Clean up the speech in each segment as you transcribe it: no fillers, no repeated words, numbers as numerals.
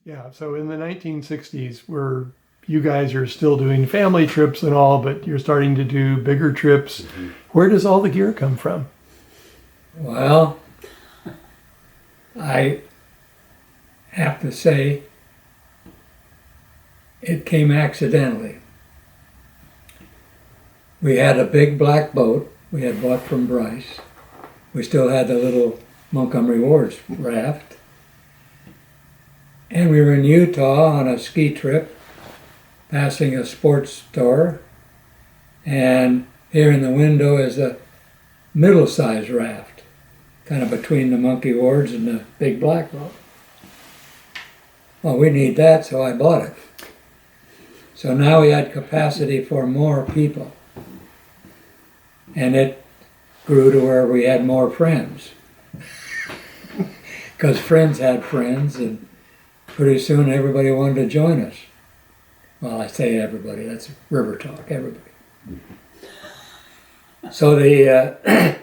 Yeah, so in the 1960s, where you guys are still doing family trips and all, but you're starting to do bigger trips. Mm-hmm. Where does all the gear come from? Well, I have to say it came accidentally. We had a big black boat we had bought from Bryce. We still had the little Montgomery Ward's raft. And we were in Utah on a ski trip, passing a sports store. And here in the window is a middle-sized raft, kind of between the Monkey Wards and the big black boat. Well, we need that, so I bought it. So now we had capacity for more people. And it grew to where we had more friends. Because friends had friends, and pretty soon everybody wanted to join us. Well, I say everybody, that's river talk, everybody. So the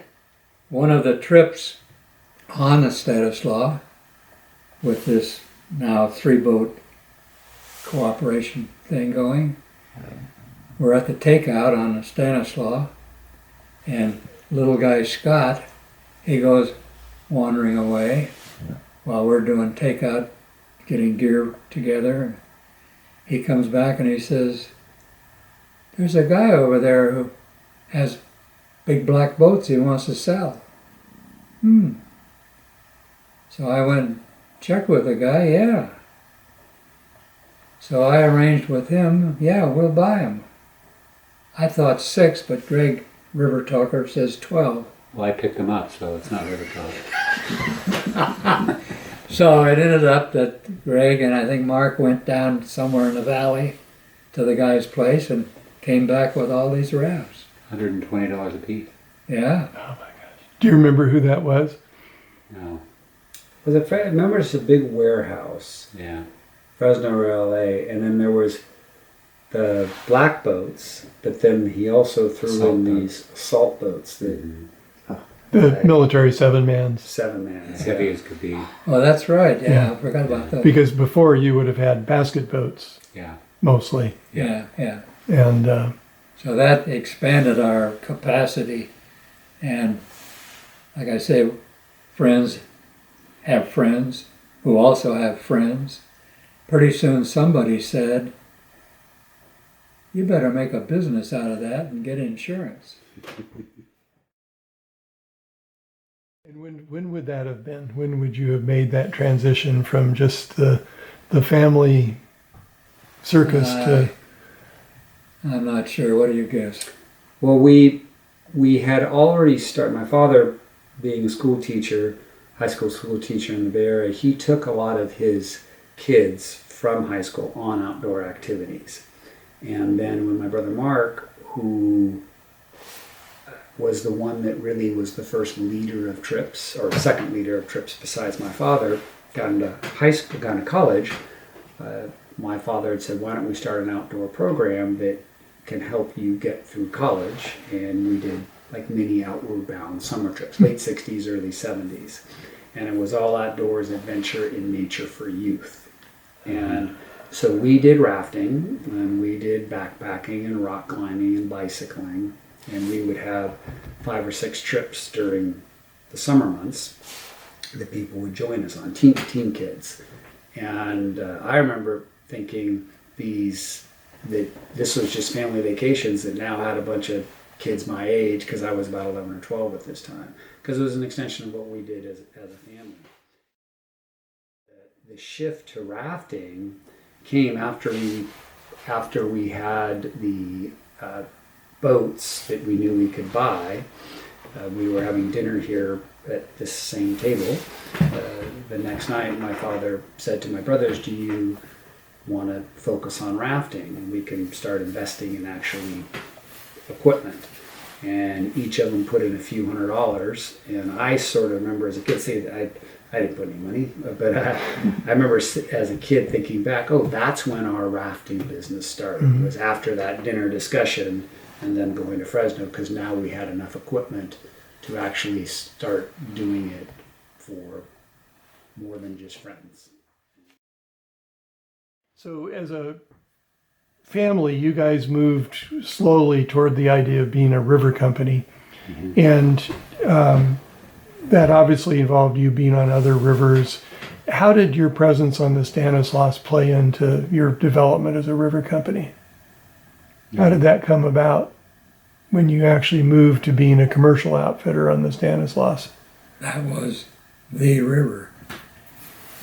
one of the trips on the Stanislaus, with this now 3-boat cooperation thing going, we're at the takeout on the Stanislaus, and little guy Scott, he goes wandering away while we're doing takeout, getting gear together. He comes back and he says, "There's a guy over there who has big black boats he wants to sell." So I went and checked with the guy, yeah. So I arranged with him, yeah, we'll buy him. I thought 6, but Greg River Talker says 12. Well, I picked them up, so it's not River Talk. So it ended up that Greg and I think Mark went down somewhere in the valley to the guy's place and came back with all these rafts. $120 a piece. Yeah. Oh my gosh. Do you remember who that was? No. I remember it's a big warehouse. Yeah. Fresno or LA, and then there was the black boats, but then he also threw in these assault boats that The military 7-mans. 7-mans. As heavy as could be. Oh, that's right. Yeah, I forgot about that. Because before you would have had basket boats, Yeah. mostly. Yeah. And So that expanded our capacity. And like I say, friends have friends who also have friends. Pretty soon somebody said, "You better make a business out of that and get insurance." and when would that have been? When would you have made that transition from just the family circus to... I'm not sure. What do you guess? Well, we had already started. My father, being a school teacher, high school teacher in the Bay Area, he took a lot of his kids from high school on outdoor activities. And then when my brother Mark, who was the one that really was the first leader of trips, or second leader of trips besides my father, got into high school, got into college, my father had said, "Why don't we start an outdoor program that can help you get through college?" And we did like mini outward bound summer trips, late 60s, early 70s. And it was all outdoors adventure in nature for youth. And so we did rafting, and we did backpacking and rock climbing and bicycling. And we would have 5 or 6 trips during the summer months that people would join us on, teen kids. And I remember thinking that this was just family vacations that now had a bunch of kids my age, because I was about 11 or 12 at this time, because it was an extension of what we did as a family. The shift to rafting came after we had the boats that we knew we could buy. We were having dinner here at this same table. The next night, my father said to my brothers, "Do you want to focus on rafting, and we can start investing in actually equipment?" And each of them put in a few $100s. And I sort of remember as a kid saying, I didn't put any money, but I remember as a kid thinking back, oh, that's when our rafting business started. It was after that dinner discussion and then going to Fresno, because now we had enough equipment to actually start doing it for more than just friends. So as a family, you guys moved slowly toward the idea of being a river company. And that obviously involved you being on other rivers. How did your presence on the Stanislaus play into your development as a river company? How did that come about when you actually moved to being a commercial outfitter on the Stanislaus? That was the river.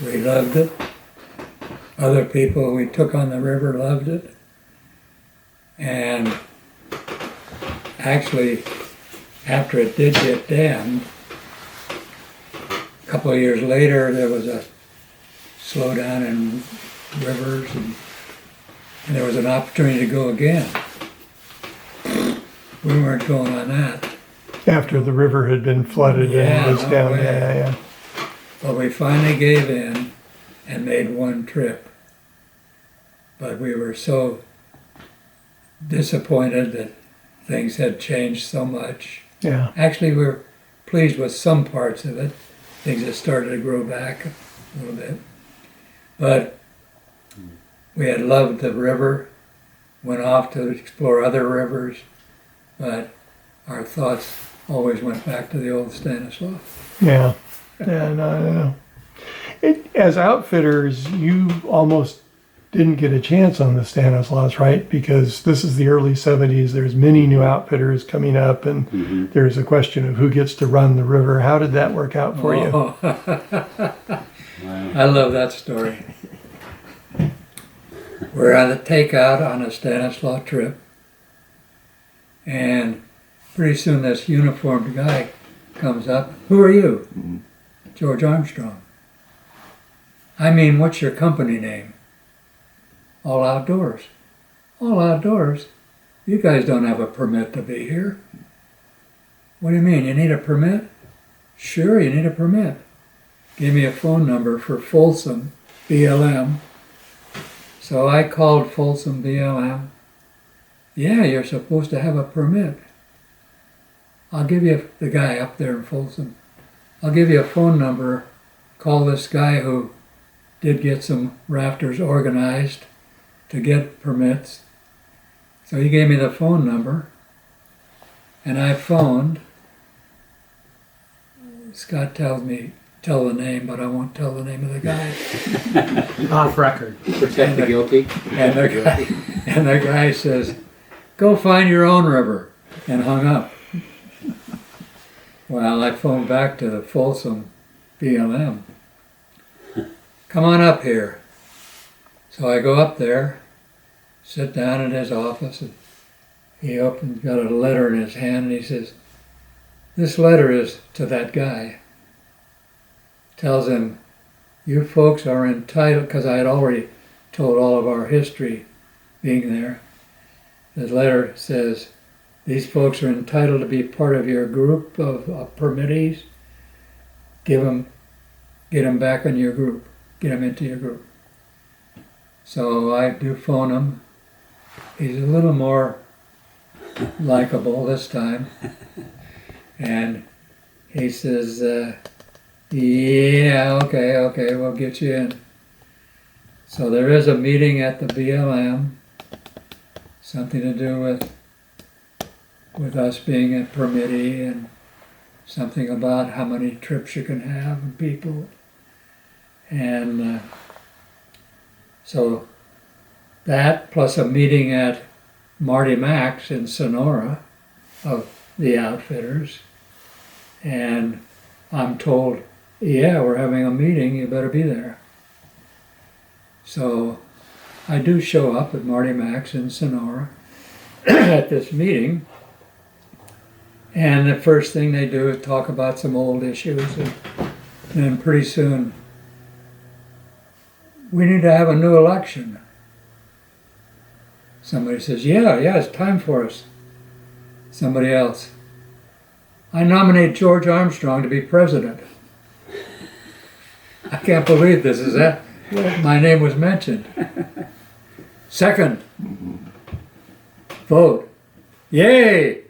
We loved it. Other people we took on the river loved it. And actually, after it did get dammed, a couple of years later, there was a slowdown in rivers, and there was an opportunity to go again. We weren't going on that. After the river had been flooded Yeah, and was no down. way. Yeah. But we finally gave in and made one trip. But we were so disappointed that things had changed so much. Yeah. Actually, we were pleased with some parts of it. Things had started to grow back a little bit. But we had loved the river, went off to explore other rivers, but our thoughts always went back to the old Stanislaus. Yeah. Yeah, no, I know. As outfitters, you almost didn't get a chance on the Stanislaus, right? Because this is the early 70s. There's many new outfitters coming up, and there's a question of who gets to run the river. How did that work out for you? I love that story. We're on a takeout on a Stanislaus trip, and pretty soon this uniformed guy comes up. Who are you? George Armstrong. I mean, what's your company name? All Outdoors. All Outdoors? You guys don't have a permit to be here. What do you mean? You need a permit? Sure, you need a permit. Gave me a phone number for Folsom BLM. So I called Folsom BLM. Yeah, you're supposed to have a permit. I'll give you the guy up there in Folsom. I'll give you a phone number. Call this guy who did get some rafters organized to get permits. So he gave me the phone number, and I phoned. Scott tells me, tell the name, but I won't tell the name of the guy. Off record. Protect the guilty. And the guy says, go find your own river, and hung up. Well, I phoned back to the Folsom BLM. Come on up here. So I go up there, sit down in his office, and he got a letter in his hand, and he says, this letter is to that guy. Tells him, you folks are entitled, because I had already told all of our history being there. The letter says, these folks are entitled to be part of your group of permittees. Get them back in your group. Get them into your group. So I do phone him. He's a little more likable this time. And he says, yeah, okay, we'll get you in. So there is a meeting at the BLM, something to do with us being a permittee, and something about how many trips you can have and people. And so that plus a meeting at Marty Mack's in Sonora of the outfitters. And I'm told, yeah, we're having a meeting, you better be there. So I do show up at Marty Mack's in Sonora at this meeting. And the first thing they do is talk about some old issues. And then pretty soon, we need to have a new election. Somebody says, yeah, it's time for us. Somebody else, I nominate George Armstrong to be president. I can't believe this is that. My name was mentioned. Second, vote. Yay!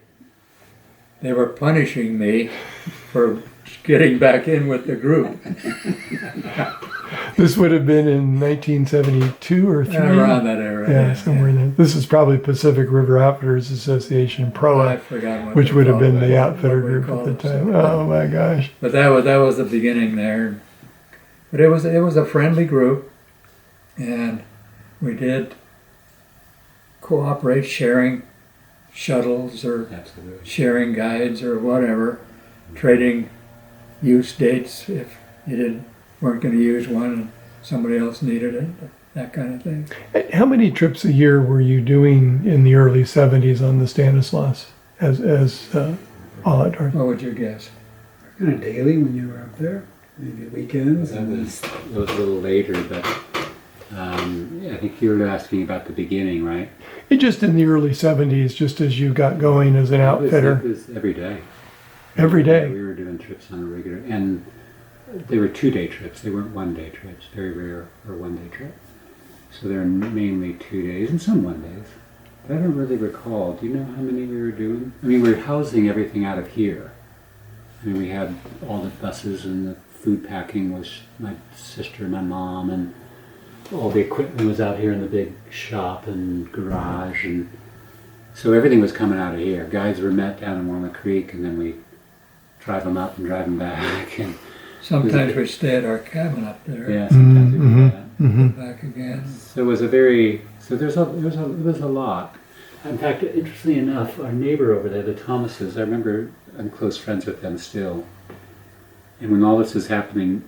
They were punishing me for getting back in with the group. This would have been in 1972 or 3? Around that era. Yeah, somewhere in there. This is probably Pacific River Outfitters Association, I PROA, forgot what which they would have called been it, the what outfitter we group at called the it, time. so- Oh my gosh. But that was the beginning there. But it was a friendly group, and we did cooperate, sharing shuttles or Absolutely. sharing guides or whatever, trading use dates if you weren't going to use one and somebody else needed it, that kind of thing. How many trips a year were you doing in the early 70s on the Stanislaus as all outdoors? What would you guess? Kind of daily when you were up there, maybe weekends. That was a little later, but I think you were asking about the beginning, right? It just in the early 70s, just as you got going as an outfitter. It was every day. Every day. We were doing trips on a regular, and they were 2-day trips. They weren't 1-day trips. Very rare or 1-day trip. So they're mainly 2 days and some 1 days. But I don't really recall. Do you know how many we were doing? I mean, we were housing everything out of here. I mean, we had all the buses and the food packing was my sister and my mom, and all the equipment was out here in the big shop and garage, and so everything was coming out of here. Guides were met down in Walnut Creek, and then we drive them up and drive them back. And Sometimes we stay at our cabin up there, yeah, sometimes we do that. Mm-hmm. back again. So it was it was a lot. In fact, interestingly enough, our neighbor over there, the Thomases, I remember I'm close friends with them still. And when all this was happening,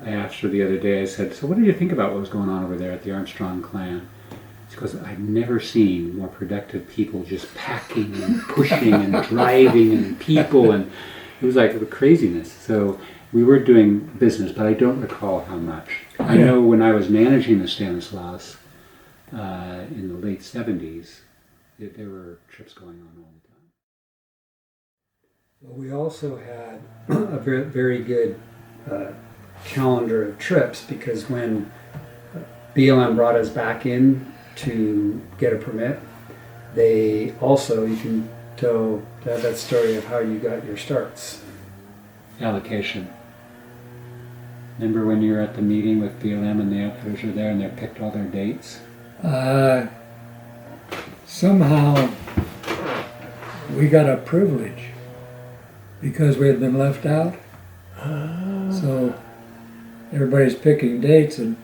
I asked her the other day, I said, so what did you think about what was going on over there at the Armstrong clan? She goes, I've never seen more productive people just packing and pushing and driving and people, and it was like craziness. So we were doing business, but I don't recall how much. I know when I was managing the Stanislaus in the late 70s, there were trips going on all the time. Well, we also had a very, very good calendar of trips, because when BLM brought us back in to get a permit, they also, you can tell that story of how you got your starts. Allocation. Remember when you were at the meeting with BLM and the outfitters were there and they picked all their dates? Somehow we got a privilege because we had been left out. So everybody's picking dates and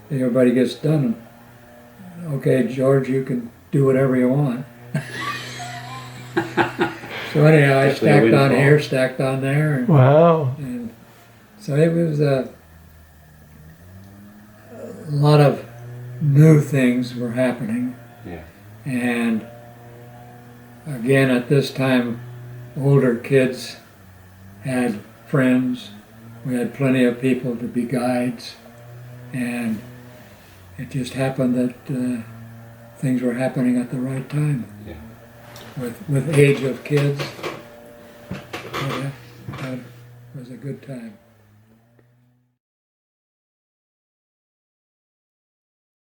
everybody gets done. Okay, George, you can do whatever you want. So anyhow, I Definitely a stacked on windfall. here, stacked on there. Wow. And so it was a lot of new things were happening. Yeah. And again, at this time, older kids had friends. We had plenty of people to be guides. And it just happened that things were happening at the right time. Yeah. With age of kids. That was a good time.